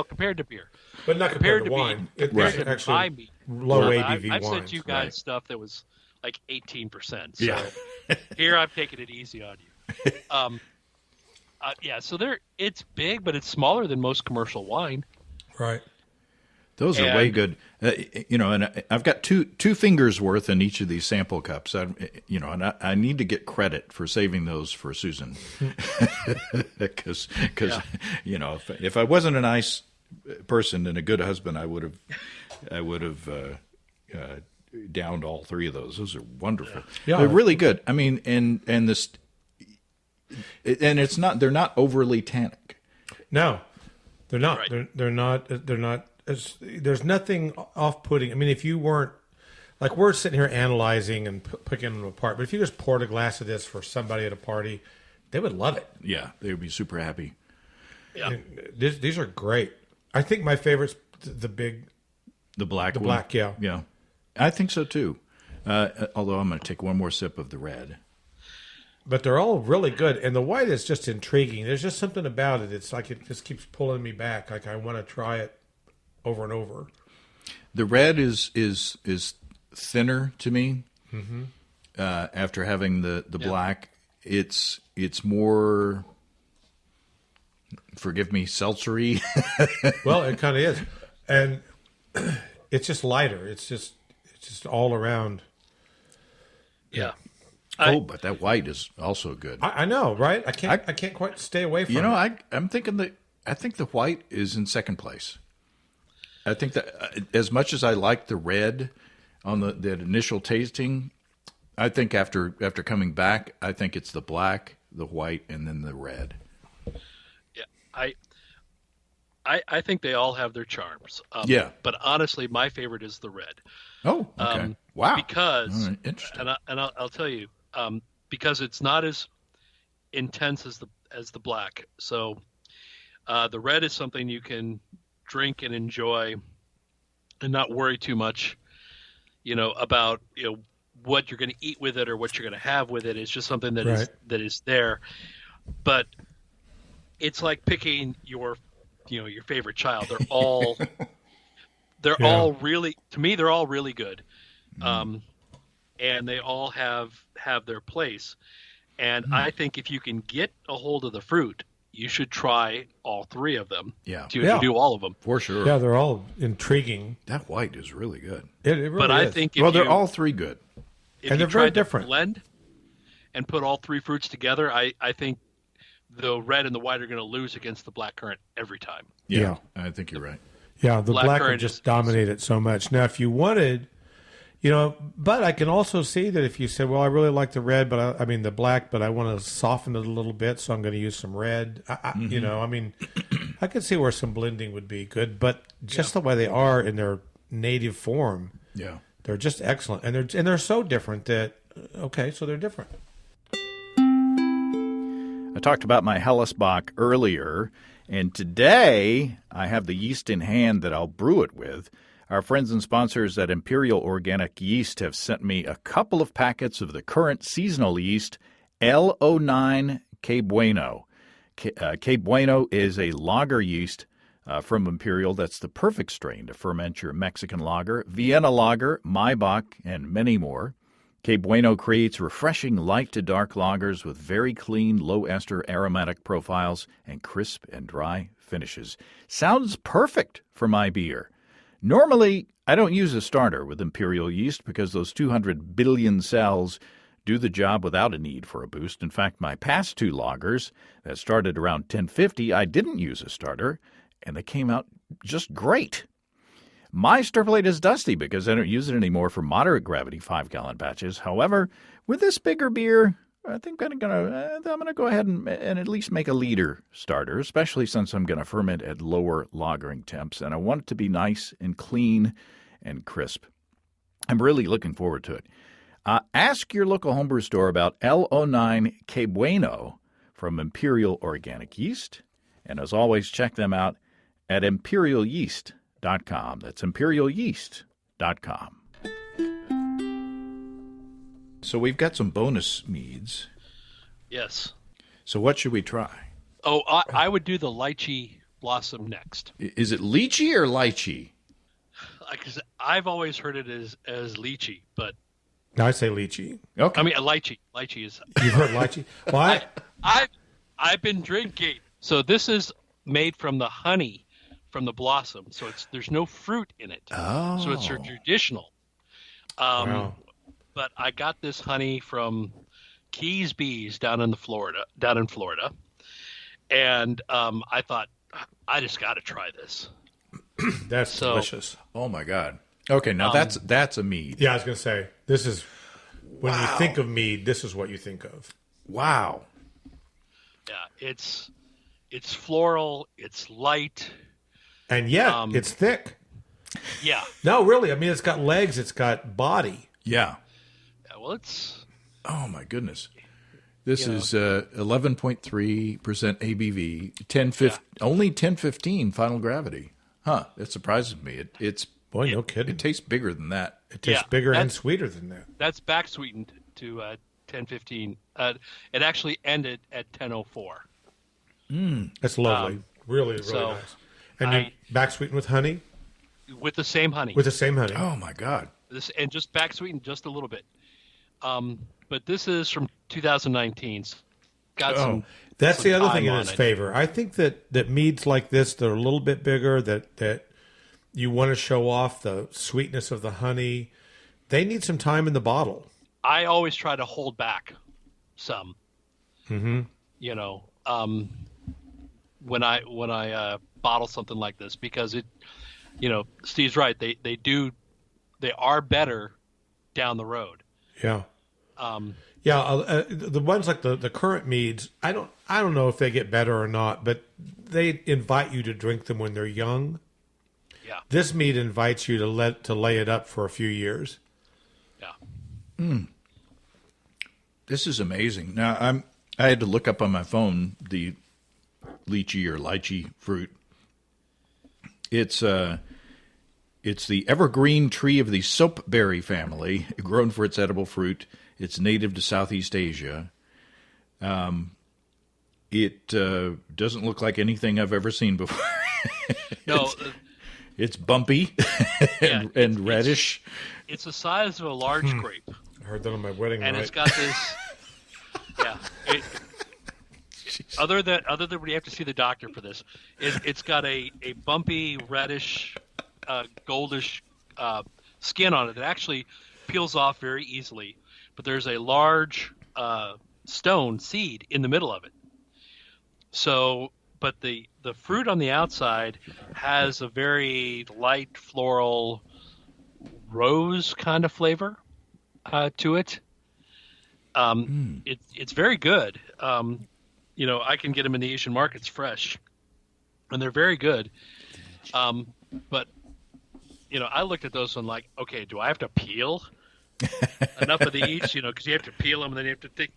Compared to beer. But not compared to wine. Compared to actually my meat. low ABV I've wines. sent you guys stuff that was like 18%. So Yeah. here I'm taking it easy on you. So it's big, but it's smaller than most commercial wine. Right. Those are way good. And I've got two fingers worth in each of these sample cups. And I need to get credit for saving those for Susan, because if I wasn't a nice person and a good husband, I would have downed all three of those. Those are wonderful. Yeah. They're really good. I mean, and they're not overly tannic. No, they're not. Right. They're not. There's nothing off-putting. I mean, if you weren't, like, we're sitting here analyzing and picking them apart, but if you just poured a glass of this for somebody at a party, they would love it. Yeah, they would be super happy. Yeah. These are great. I think my favorite's the black one. black, yeah. Yeah, I think so too. Although I'm going to take one more sip of the red. But they're all really good, and the white is just intriguing. There's just something about it. It's like it just keeps pulling me back. Like I want to try it over and over. The red is thinner to me. Mm-hmm. After having the black, it's more, forgive me, seltzery. Well, it kind of is, and it's just lighter. It's just all around. Yeah. But that white is also good. I know, right? I can't quite stay away from it. I'm thinking I think the white is in second place. I think that as much as I like the red on that initial tasting, I think after coming back, I think it's the black, the white, and then the red. Yeah, I think they all have their charms. But honestly, my favorite is the red. Oh, okay. Wow. Because interesting. And I'll tell you, because it's not as intense as the black. So the red is something you can drink and enjoy and not worry too much, about, what you're going to eat with it or what you're going to have with it. It's just something that is there. But it's like picking your favorite child. They're all, all really, to me, they're all really good. And they all have their place. And I think if you can get a hold of the fruit, you should try all three of them. To do all of them. For sure. Yeah, they're all intriguing. That white is really good. It really but is. I think they're all three good. And they're very different. Blend and put all three fruits together, I think the red and the white are going to lose against the black currant every time. Yeah, I think you're right. Yeah, the black would just dominate it so much. Now, if you wanted, but I can also see that if you said, well, I really like the red, but the black, but I want to soften it a little bit, so I'm going to use some red. I could see where some blending would be good, but just the way they are in their native form, they're just excellent, and they're so different that so they're different. I talked about my Hellesbach earlier, and today I have the yeast in hand that I'll brew it with. Our friends and sponsors at Imperial Organic Yeast have sent me a couple of packets of the Currant seasonal yeast, L09 Que Bueno. Que Bueno is a lager yeast from Imperial that's the perfect strain to ferment your Mexican lager, Vienna lager, Maibach, and many more. Que Bueno creates refreshing light to dark lagers with very clean, low-ester aromatic profiles and crisp and dry finishes. Sounds perfect for my beer. Normally, I don't use a starter with Imperial yeast because those 200 billion cells do the job without a need for a boost. In fact, my past two lagers that started around 1050, I didn't use a starter, and they came out just great. My stir plate is dusty because I don't use it anymore for moderate gravity 5-gallon batches. However, with this bigger beer, I think I'm gonna go ahead and at least make a liter starter, especially since I'm gonna ferment at lower lagering temps, and I want it to be nice and clean and crisp. I'm really looking forward to it. Ask your local homebrew store about L09 Que Bueno from Imperial Organic Yeast, and as always, check them out at imperialyeast.com. That's imperialyeast.com. So we've got some bonus meads. Yes. So what should we try? Oh, I would do the lychee blossom next. Is it lychee or lychee? Because I've always heard it as lychee, but I say lychee. Okay. I mean, a lychee. Lychee is. You've heard lychee? Well, I've been drinking. So this is made from the honey from the blossom. So there's no fruit in it. Oh. So it's traditional. wow. But I got this honey from Keys Bees down in Florida, and I thought I just got to try this. That's delicious. Oh my God. Okay, now that's a mead. Yeah, I was going to say, this is, when you think of mead, this is what you think of. Wow. Yeah, it's floral, it's light. And yet, it's thick. Yeah. No, really. I mean, it's got legs. It's got body. Yeah. Well, it's... Oh, my goodness. This is 11.3% ABV, only 1015 final gravity. Huh, that surprises me. It's Boy, no kidding. It tastes bigger than that. It tastes bigger and sweeter than that. That's back sweetened to 1015. It actually ended at 1004. That's lovely. Really nice. And you back sweetened with honey? With the same honey. With the same honey. Oh, my God. And just back sweetened just a little bit. But this is from 2019. That's the other thing in its favor. I think that meads like this, they're a little bit bigger, that you want to show off the sweetness of the honey. They need some time in the bottle. I always try to hold back some. Mm-hmm. You know, when I bottle something like this, because it, you know, Steve's right. They are better down the road. Yeah. The ones like the currant meads, I don't know if they get better or not, but they invite you to drink them when they're young. Yeah. This mead invites you to lay it up for a few years. Yeah. This is amazing. Now I had to look up on my phone the lychee fruit. It's the evergreen tree of the soapberry family, grown for its edible fruit. It's native to Southeast Asia. It doesn't look like anything I've ever seen before. No, it's bumpy and reddish. It's the size of a large grape. I heard that on my wedding night. And it's got this. Other than you have to see the doctor for this, it's got a bumpy reddish, goldish skin on it that actually peels off very easily. But there's a large stone seed in the middle of it. So, but the fruit on the outside has a very light floral rose kind of flavor to it. It's very good. You know, I can get them in the Asian markets fresh, and they're very good. But you know, I looked at those and like, okay, do I have to peel enough of each? You know, because you have to peel them, and then you have to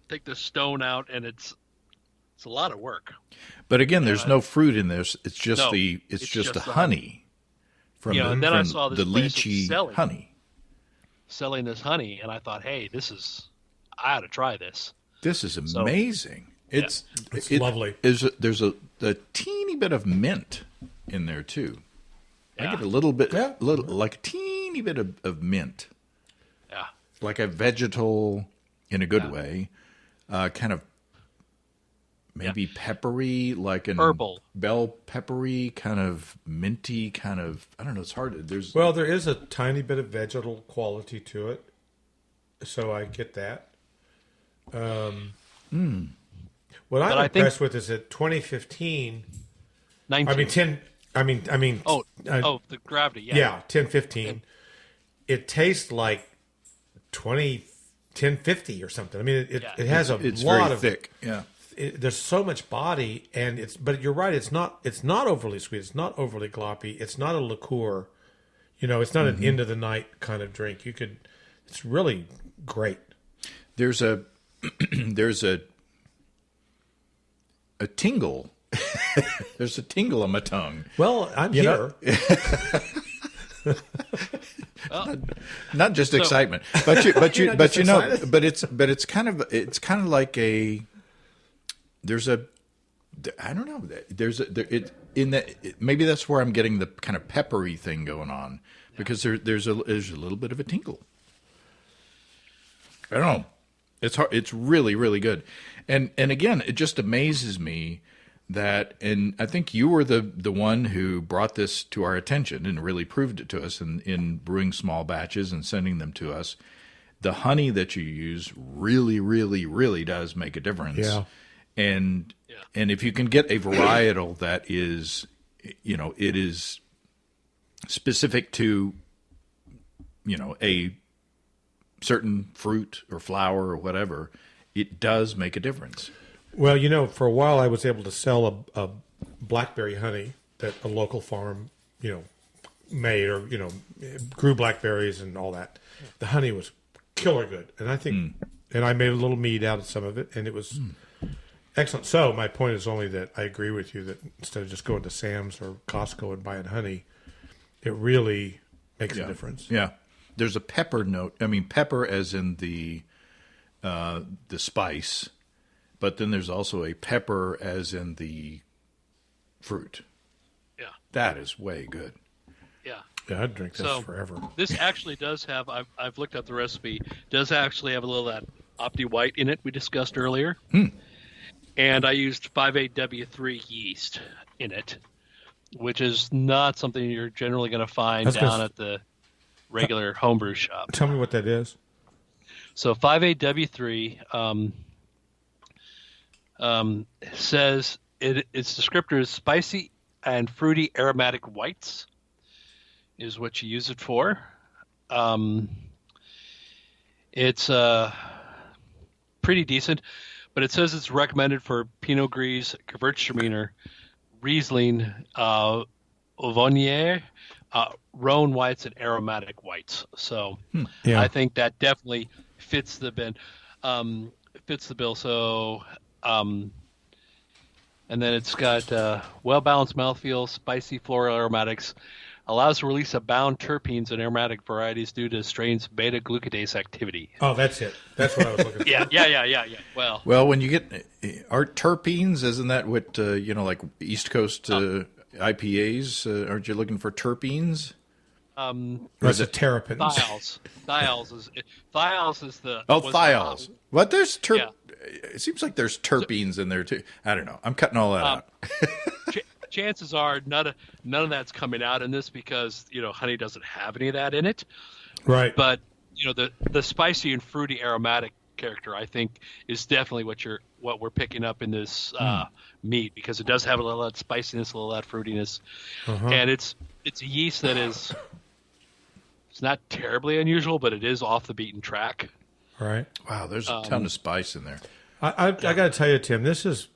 take the stone out, and it's a lot of work. But again, there's no fruit in this. It's just the honey from and then I saw this lychee honey. Selling this honey, and I thought, hey, I ought to try this. This is amazing. It's lovely. There's a teeny bit of mint in there too. I get a little bit, like a teeny bit of mint. Yeah, like a vegetal in a good way, kind of maybe peppery, like an herbal, bell peppery, kind of minty, kind of, I don't know. It's hard. There is a tiny bit of vegetal quality to it, so I get that. What I'm impressed with is that 2015, 19. I mean Oh, the gravity. Yeah. Yeah, 1015. It tastes like 1050 or something. I mean, it has it's lot very of thick. Yeah. There's so much body, but you're right. It's not overly sweet. It's not overly gloppy. It's not a liqueur. It's not an end of the night kind of drink. It's really great. There's a tingle. There's a tingle on my tongue. Well, I'm here. Not just excitement, but it's kind of like I don't know. Maybe that's where I'm getting the kind of peppery thing going on, because there's a little bit of a tinkle. I don't know. It's hard. It's really, really good. And again, it just amazes me that, and I think you were the one who brought this to our attention and really proved it to us in brewing small batches and sending them to us. The honey that you use really, really, really does make a difference. Yeah. And if you can get a varietal that is, it is specific to, a certain fruit or flower or whatever, it does make a difference. Well, for a while I was able to sell a blackberry honey that a local farm, made, or, grew blackberries and all that. The honey was killer good. And I think, and I made a little mead out of some of it, and it was excellent. So my point is only that I agree with you that instead of just going to Sam's or Costco and buying honey, it really makes a difference. Yeah. There's a pepper note. I mean, pepper as in the spice, but then there's also a pepper as in the fruit. Yeah. That is way good. Yeah. Yeah, I'd drink this forever. This actually does have, I've looked at the recipe, does actually have a little of that Opti White in it we discussed earlier. And I used 5-8W3 yeast in it, which is not something you're generally going to find down at the regular homebrew shop. Tell me what that is. So 5-8W3 says its descriptor is spicy and fruity aromatic whites is what you use it for. It's pretty decent, but it says it's recommended for Pinot Gris, Gewürztraminer, Riesling, Auvonier, Rhone whites, and aromatic whites. So I think that definitely fits the bill. So, and then it's got well-balanced mouthfeel, spicy floral aromatics, allows the release of bound terpenes and aromatic varieties due to strain's beta-glucadase activity. Oh, that's it. That's what I was looking for. Yeah. Well, when you get aren't terpenes, isn't that what like East Coast IPAs? Aren't you looking for terpenes? Or is it terpenes? Thiols is the thiols. What there's It seems like there's terpenes in there too. I don't know. I'm cutting all that out. Chances are none of that's coming out in this because honey doesn't have any of that in it. Right. But the spicy and fruity aromatic character I think is definitely what we're picking up in this mead, because it does have a little of that spiciness, a little of that fruitiness, and it's a yeast that is it's not terribly unusual, but it is off the beaten track. Right. Wow, there's a ton of spice in there. I got to tell you, Tim, this is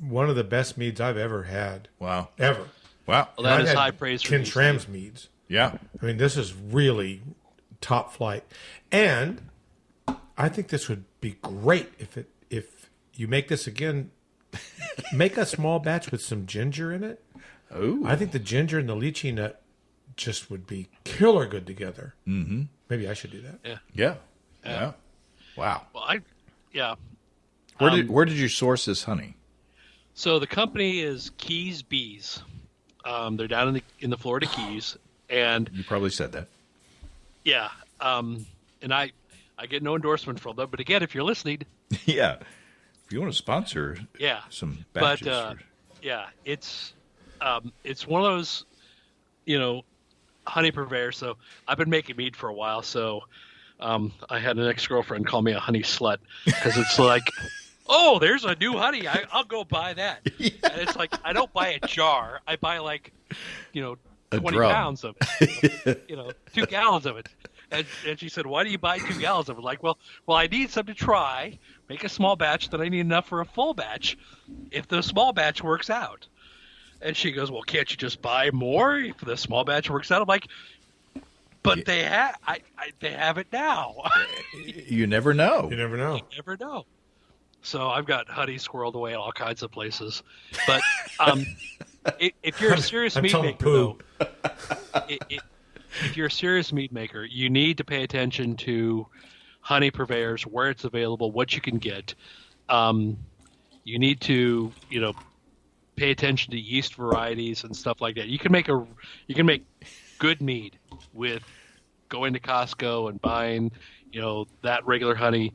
one of the best meads I've ever had. Wow. Ever. Wow. Well, that is high praise for Ken Schramm's meads. Yeah. I mean, this is really top flight. And I think this would be great if you make this again. Make a small batch with some ginger in it. Oh. I think the ginger and the lychee nut just would be killer good together. Mm-hmm. Maybe I should do that. Yeah. Wow. Well, Where did you source this honey? So the company is Keys Bees. They're down in the Florida Keys, and you probably said that. Yeah. And I get no endorsement from them, but again, if you're listening, yeah, if you want to sponsor, some batches. But it's one of those, honey purveyors. So I've been making mead for a while. So I had an ex-girlfriend call me a honey slut because it's like oh, there's a new honey. I'll go buy that. Yeah. And it's like, I don't buy a jar. I buy 20 pounds of it, 2 gallons of it. And she said, why do you buy 2 gallons of it? Like, well, I need some to try, make a small batch, then I need enough for a full batch if the small batch works out. And she goes, well, can't you just buy more if the small batch works out? I'm like, but they have it now. You never know. You never know. You never know. So I've got honey squirreled away in all kinds of places. But if you're a serious meat maker, though, if you're a serious meat maker, you need to pay attention to honey purveyors, where it's available, what you can get. You need to, pay attention to yeast varieties and stuff like that. You can make good mead with going to Costco and buying, that regular honey.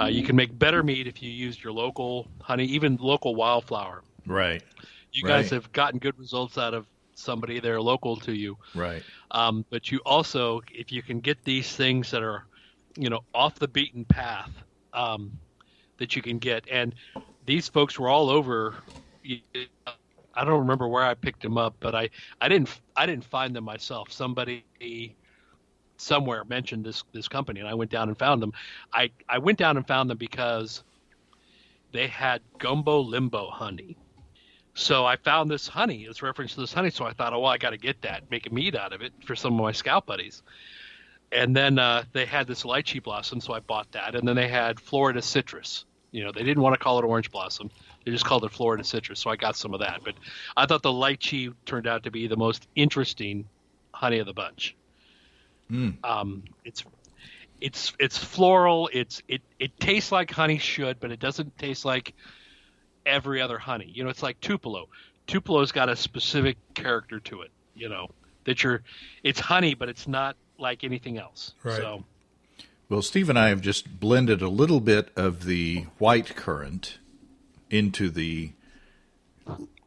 You can make better mead if you used your local honey, even local wildflower. Right. You guys have gotten good results out of somebody they're local to you. Right. But you also, if you can get these things that are, off the beaten path, that you can get, and these folks were all over. I don't remember where I picked them up, but I didn't find them myself. Somebody somewhere mentioned this company, and I went down and found them. I went down and found them because they had gumbo limbo honey. So I found this honey, this reference to this honey, so I thought, I got to get that, make a mead out of it for some of my scout buddies. And then they had this lychee blossom, so I bought that. And then they had Florida citrus. They didn't want to call it orange blossom. They just called it Florida citrus, so I got some of that. But I thought the lychee turned out to be the most interesting honey of the bunch. It's floral. It tastes like honey should, but it doesn't taste like every other honey. It's like Tupelo. Tupelo's got a specific character to it. It's honey, but it's not like anything else. Right. So, well, Steve and I have just blended a little bit of the white currant into the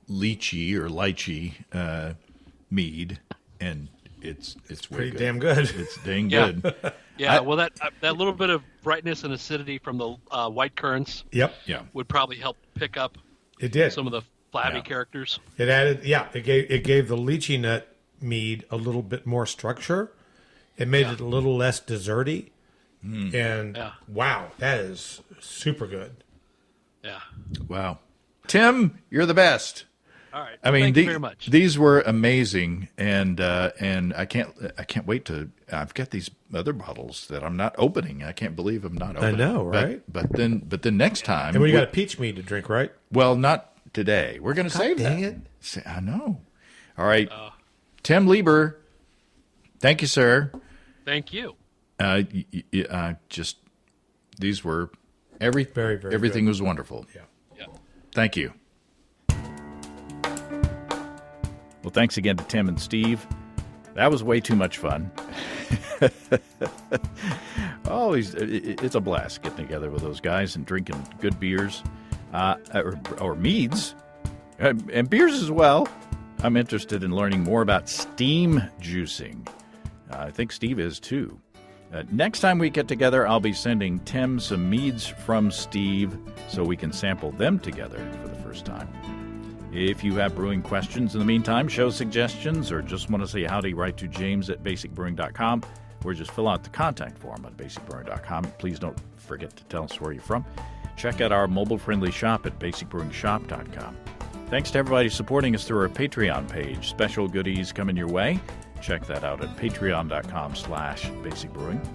lychee mead, and it's pretty good. damn good. It's dang good. Yeah, well, that little bit of brightness and acidity from the white currants, Yep. Yeah, would probably help pick up It did. some of the flabby characters. It added, it gave the lychee nut mead a little bit more structure. It made it a little less desserty. And wow, that is super good. Yeah. Wow. Tim, you're the best. All right. I mean, thank you very much. These were amazing, and I can't wait to. I've got these other bottles that I'm not opening. I can't believe I'm not opening. I know, right? But then next time, And we got a peach mead to drink, right? Well, not today. We're going to save that. Dang it! I know. All right, Tim Leber. Thank you, sir. Thank you. Just these were very, very everything good. was wonderful. Yeah. Thank you. Well, thanks again to Tim and Steve. That was way too much fun. It's a blast getting together with those guys and drinking good beers, or meads, and beers as well. I'm interested in learning more about steam juicing. I think Steve is too. Next time we get together, I'll be sending Tim some meads from Steve so we can sample them together for the first time. If you have brewing questions in the meantime, show suggestions, or just want to say howdy, write to james@basicbrewing.com, or just fill out the contact form at basicbrewing.com. Please don't forget to tell us where you're from. Check out our mobile-friendly shop at basicbrewingshop.com. Thanks to everybody supporting us through our Patreon page. Special goodies coming your way. Check that out at patreon.com/basicbrewing.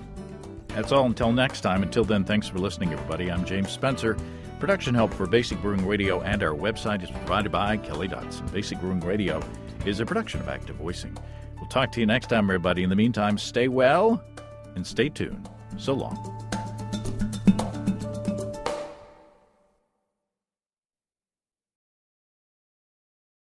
That's all until next time. Until then, thanks for listening, everybody. I'm James Spencer. Production help for Basic Brewing Radio and our website is provided by Kelly Dotson. Basic Brewing Radio is a production of Active Voicing. We'll talk to you next time, everybody. In the meantime, stay well and stay tuned. So long.